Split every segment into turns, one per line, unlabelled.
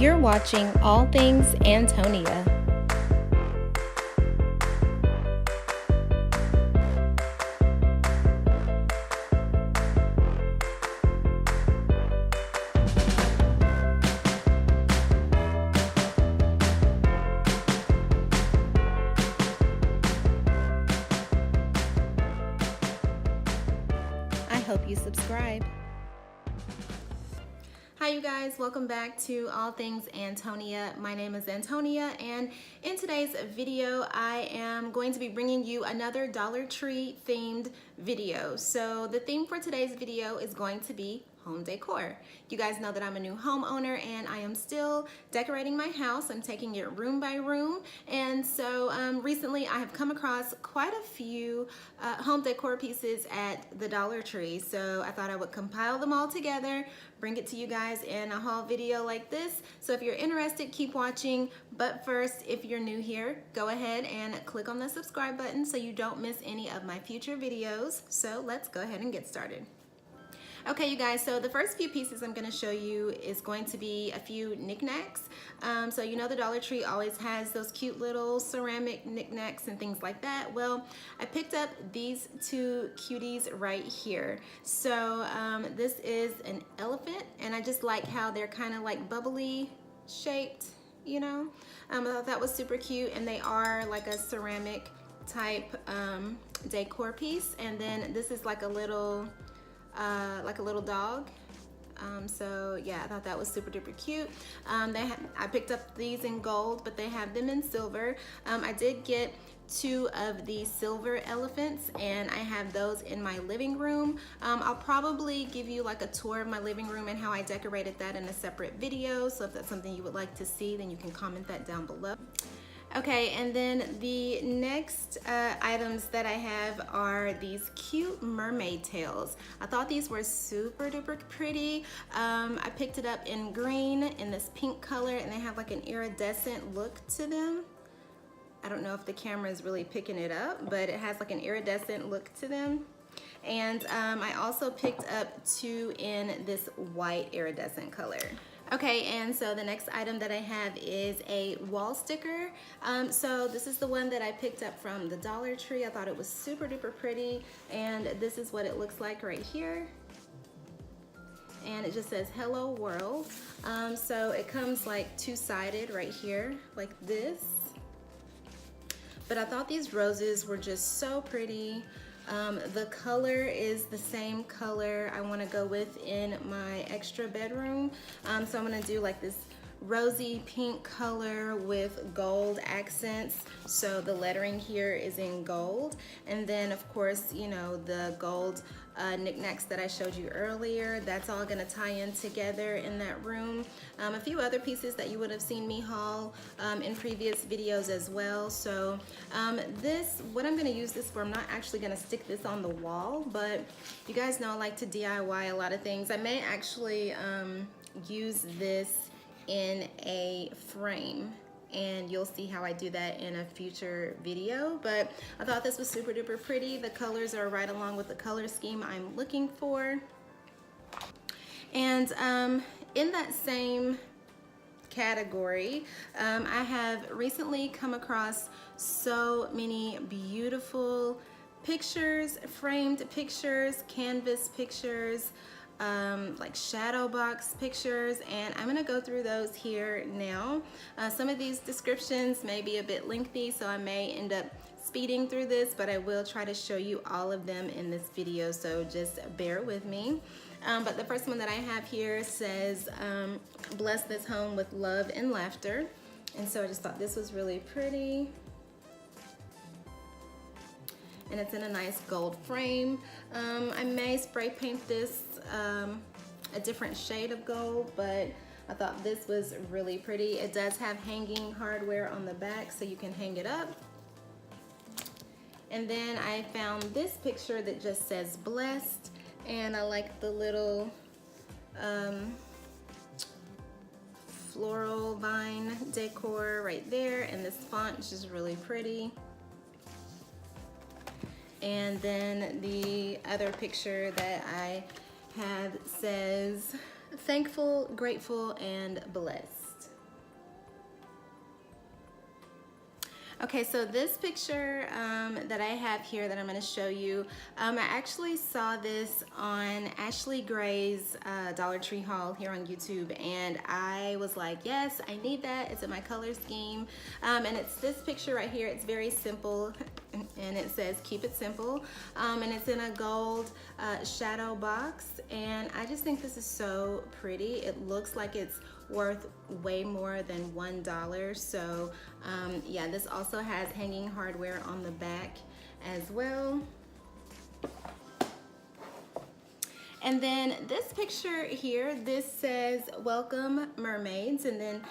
You're watching All Things Antonia. I hope you subscribe. Hi you guys, welcome back to All Things Antonia. My name is Antonia, and in today's video I am going to be bringing you another Dollar Tree themed video. So the theme for today's video is going to be home decor. You guys know that I'm a new homeowner and I am still decorating my house. I'm taking it room by room, and so recently I have come across quite a few home decor pieces at the Dollar Tree. So I thought I would compile them all together, bring it to you guys in a haul video like this. So if you're interested, keep watching. But first, if you're new here, go ahead and click on the subscribe button so you don't miss any of my future videos. So let's go ahead and get started. Okay, you guys, so the first few pieces I'm going to show you is going to be a few knickknacks. So you know the Dollar Tree always has those cute little ceramic knickknacks and things like that. Well, I picked up these two cuties right here. So this is an elephant, and I just like how they're kind of like bubbly shaped, you know. I thought that was super cute, and they are like a ceramic type decor piece. And then this is like a little dog. So yeah, I thought that was super duper cute. I picked up these in gold, but they have them in silver. I did get two of the silver elephants, and I have those in my living room. I'll probably give you like a tour of my living room and how I decorated that in a separate video. So if that's something you would like to see, then you can comment that down below. Okay, and then the next items that I have are these cute mermaid tails. I thought these were super duper pretty. I picked it up in green in this pink color, and they have like an iridescent look to them. I don't know if the camera is really picking it up, but it has like an iridescent look to them. And I also picked up two in this white iridescent color. Okay, and so the next item that I have is a wall sticker. So this is the one that I picked up from the Dollar Tree. I thought it was super duper pretty, and this is what it looks like right here. And it just says hello world. So it comes like two-sided right here like this. But I thought these roses were just so pretty. The color is the same color I want to go with in my extra bedroom. So I'm going to do like this rosy pink color with gold accents. So the lettering here is in gold. And then of course, you know, the gold knickknacks that I showed you earlier, that's all gonna tie in together in that room. A few other pieces that you would have seen me haul in previous videos as well. So what I'm gonna use this for, I'm not actually gonna stick this on the wall, but you guys know I like to DIY a lot of things. I may actually use this in a frame, and you'll see how I do that in a future video. But I thought this was super duper pretty. The colors are right along with the color scheme I'm looking for. And in that same category, I have recently come across so many beautiful pictures, framed pictures, canvas pictures, like shadow box pictures, and I'm gonna go through those here now. Some of these descriptions may be a bit lengthy, so I may end up speeding through this, but I will try to show you all of them in this video, so just bear with me. But the first one that I have here says, bless this home with love and laughter. And so I just thought this was really pretty. And it's in a nice gold frame. I may spray paint this a different shade of gold, but I thought this was really pretty. It does have hanging hardware on the back, so you can hang it up. And then I found this picture that just says blessed, and I like the little floral vine decor right there, and this font is just really pretty. And then the other picture that I have says thankful, grateful, and blessed. Okay, so this picture that I have here that I'm going to show you, I actually saw this on Ashley Gray's Dollar Tree haul here on YouTube, and I was like, yes, I need that. It's in my color scheme, and it's this picture right here. It's very simple, and it says keep it simple, and it's in a gold shadow box, and I just think this is so pretty. It looks like it's worth way more than $1. So yeah, this also has hanging hardware on the back as well. And then this picture here, this says welcome mermaids, and then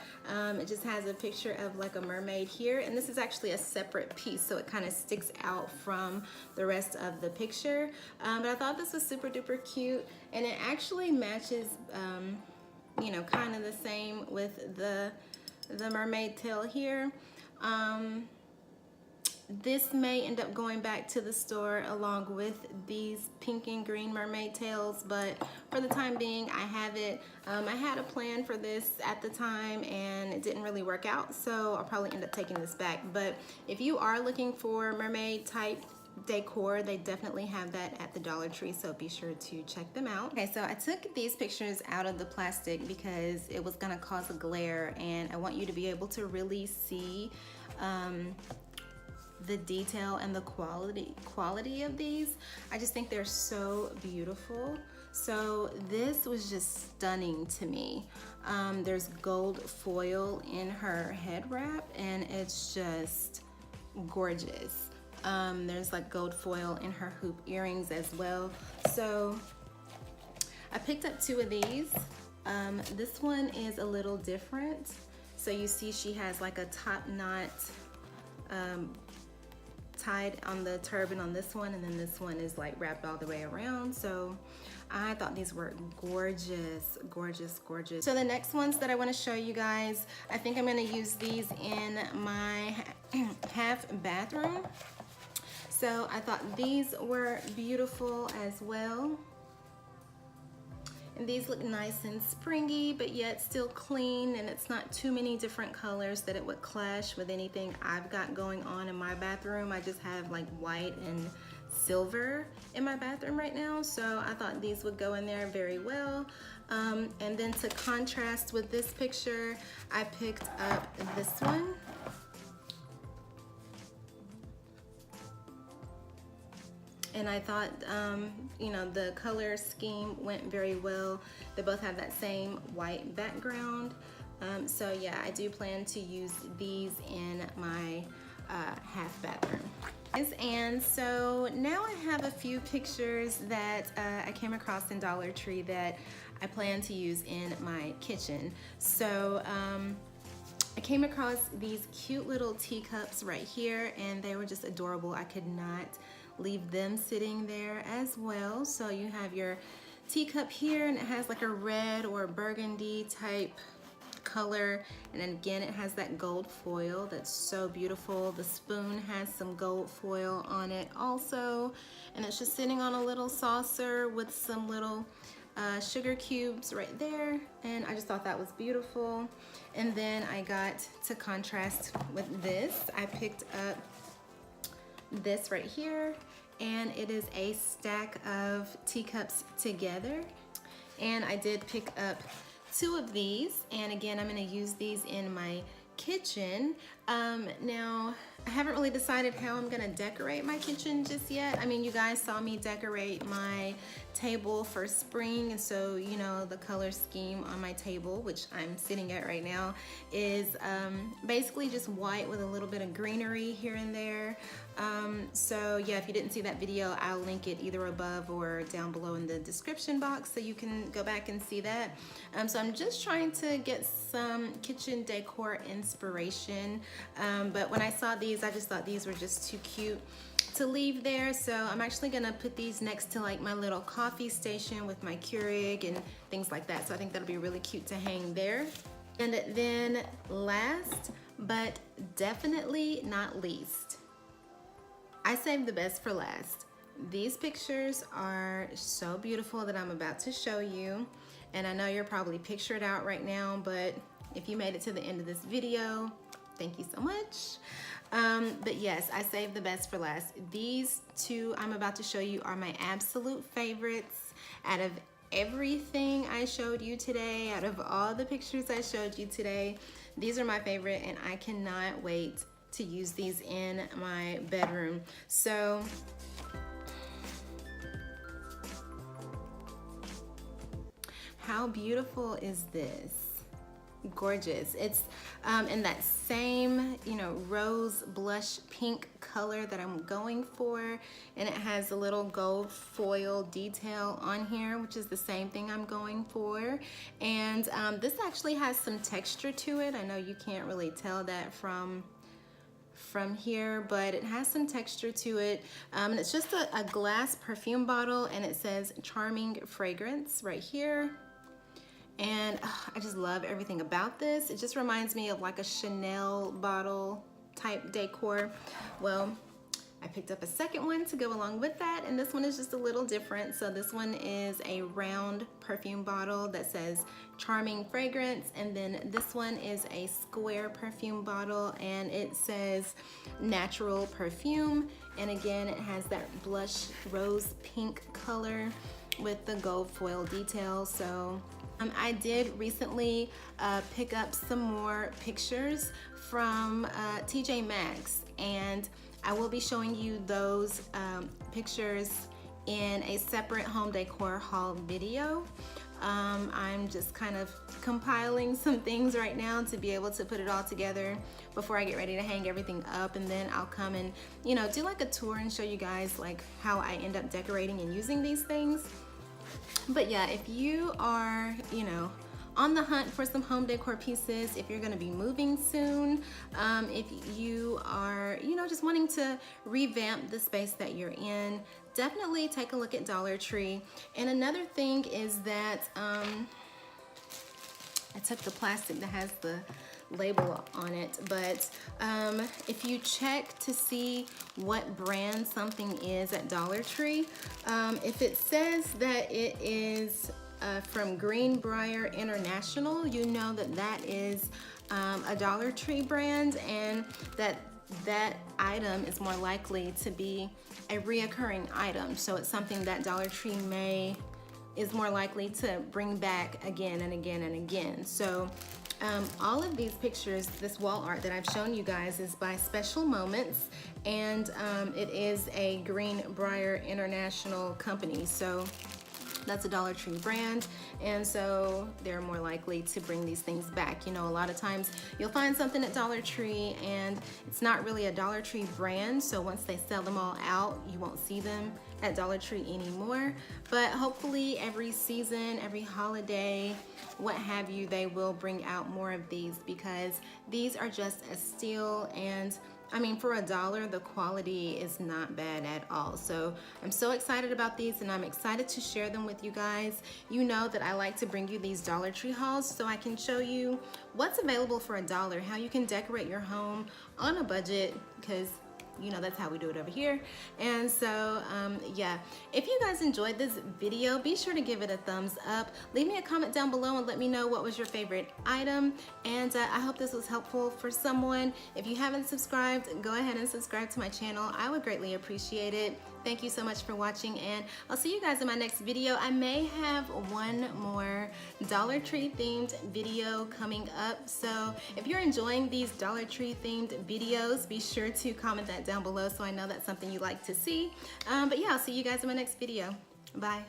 it just has a picture of like a mermaid here, and this is actually a separate piece, so it kind of sticks out from the rest of the picture. But I thought this was super duper cute, and it actually matches you know, kind of the same with the mermaid tail here. This may end up going back to the store along with these pink and green mermaid tails, but for the time being, I have it. I had a plan for this at the time and it didn't really work out, so I'll probably end up taking this back. But if you are looking for mermaid type decor, they definitely have that at the Dollar Tree, so be sure to check them out. Okay, so I took these pictures out of the plastic because it was gonna cause a glare, and I want you to be able to really see the detail and the quality of these. I just think they're so beautiful. So this was just stunning to me. There's gold foil in her head wrap, and it's just gorgeous. There's like gold foil in her hoop earrings as well. So I picked up 2 of these. This one is a little different. So you see she has like a top knot tied on the turban on this one, and then this one is like wrapped all the way around. So I thought these were gorgeous, gorgeous, gorgeous. So the next ones that I want to show you guys, I think I'm going to use these in my half bathroom. So I thought these were beautiful as well. And these look nice and springy, but yet still clean, and it's not too many different colors that it would clash with anything I've got going on in my bathroom. I just have like white and silver in my bathroom right now, so I thought these would go in there very well. And then to contrast with this picture, I picked up this one. And I thought, you know, the color scheme went very well. They both have that same white background. So yeah, I do plan to use these in my half bathroom. And so now I have a few pictures that I came across in Dollar Tree that I plan to use in my kitchen. So I came across these cute little teacups right here, and they were just adorable. I could not leave them sitting there as well. So you have your teacup here, and it has like a red or burgundy type color, and then again it has that gold foil that's so beautiful. The spoon has some gold foil on it also, and it's just sitting on a little saucer with some little sugar cubes right there, and I just thought that was beautiful. And then I got to contrast with this, I picked up this right here, and it is a stack of teacups together, and I did pick up 2 of these, and again I'm going to use these in my kitchen. Now I haven't really decided how I'm gonna decorate my kitchen just yet. I mean, you guys saw me decorate my table for spring, and so you know the color scheme on my table, which I'm sitting at right now, is basically just white with a little bit of greenery here and there. So yeah, if you didn't see that video, I'll link it either above or down below in the description box so you can go back and see that. So I'm just trying to get some kitchen decor inspiration, but when I saw these, I just thought these were just too cute to leave there. So I'm actually gonna put these next to like my little coffee station with my Keurig and things like that. So I think that'll be really cute to hang there. And then last but definitely not least, I saved the best for last. These pictures are so beautiful that I'm about to show you, and I know you're probably pictured out right now, but if you made it to the end of this video, Thank you so much. But yes, I saved the best for last. These two I'm about to show you are my absolute favorites out of everything I showed you today, out of all the pictures I showed you today. These are my favorite, and I cannot wait to use these in my bedroom. So how beautiful is this? Gorgeous. It's in that same, you know, rose blush pink color that I'm going for, and it has a little gold foil detail on here, which is the same thing I'm going for. And this actually has some texture to it. I know you can't really tell that from here, but it has some texture to it. And it's just a glass perfume bottle, and it says charming fragrance right here. And I just love everything about this. It just reminds me of like a Chanel bottle type decor. Well, I picked up a second one to go along with that, and this one is just a little different. So this one is a round perfume bottle that says charming fragrance, and then this one is a square perfume bottle and it says natural perfume. And again, it has that blush rose pink color with the gold foil detail. So I did recently pick up some more pictures from TJ Maxx, and I will be showing you those pictures in a separate home decor haul video. I'm just kind of compiling some things right now to be able to put it all together before I get ready to hang everything up, and then I'll come and, you know, do like a tour and show you guys like how I end up decorating and using these things. But yeah, if you are, you know, on the hunt for some home decor pieces, if you're going to be moving soon, if you are, you know, just wanting to revamp the space that you're in, definitely take a look at Dollar Tree. And another thing is that I took the plastic that has the label on it, but if you check to see what brand something is at Dollar Tree, if it says that it is from Greenbrier International, you know that that is a Dollar Tree brand, and that item is more likely to be a reoccurring item. So it's something that Dollar Tree is more likely to bring back again and again and again. So all of these pictures, this wall art that I've shown you guys, is by Special Moments, and it is a Greenbrier International company. So that's a Dollar Tree brand, and so they're more likely to bring these things back. You know, a lot of times you'll find something at Dollar Tree and it's not really a Dollar Tree brand, so once they sell them all out, you won't see them at Dollar Tree anymore. But hopefully every season, every holiday, what have you, they will bring out more of these, because these are just a steal. And I mean, for $1, the quality is not bad at all. So I'm so excited about these, and I'm excited to share them with you guys. You know that I like to bring you these Dollar Tree hauls so I can show you what's available for $1, how you can decorate your home on a budget, because you know that's how we do it over here. And so yeah, if you guys enjoyed this video, be sure to give it a thumbs up. Leave me a comment down below and let me know what was your favorite item, and I hope this was helpful for someone. If you haven't subscribed, go ahead and subscribe to my channel. I would greatly appreciate it. Thank you so much for watching, and I'll see you guys in my next video. I may have one more Dollar Tree themed video coming up, so if you're enjoying these Dollar Tree themed videos, be sure to comment that down below so I know that's something you like to see. But yeah, I'll see you guys in my next video. Bye.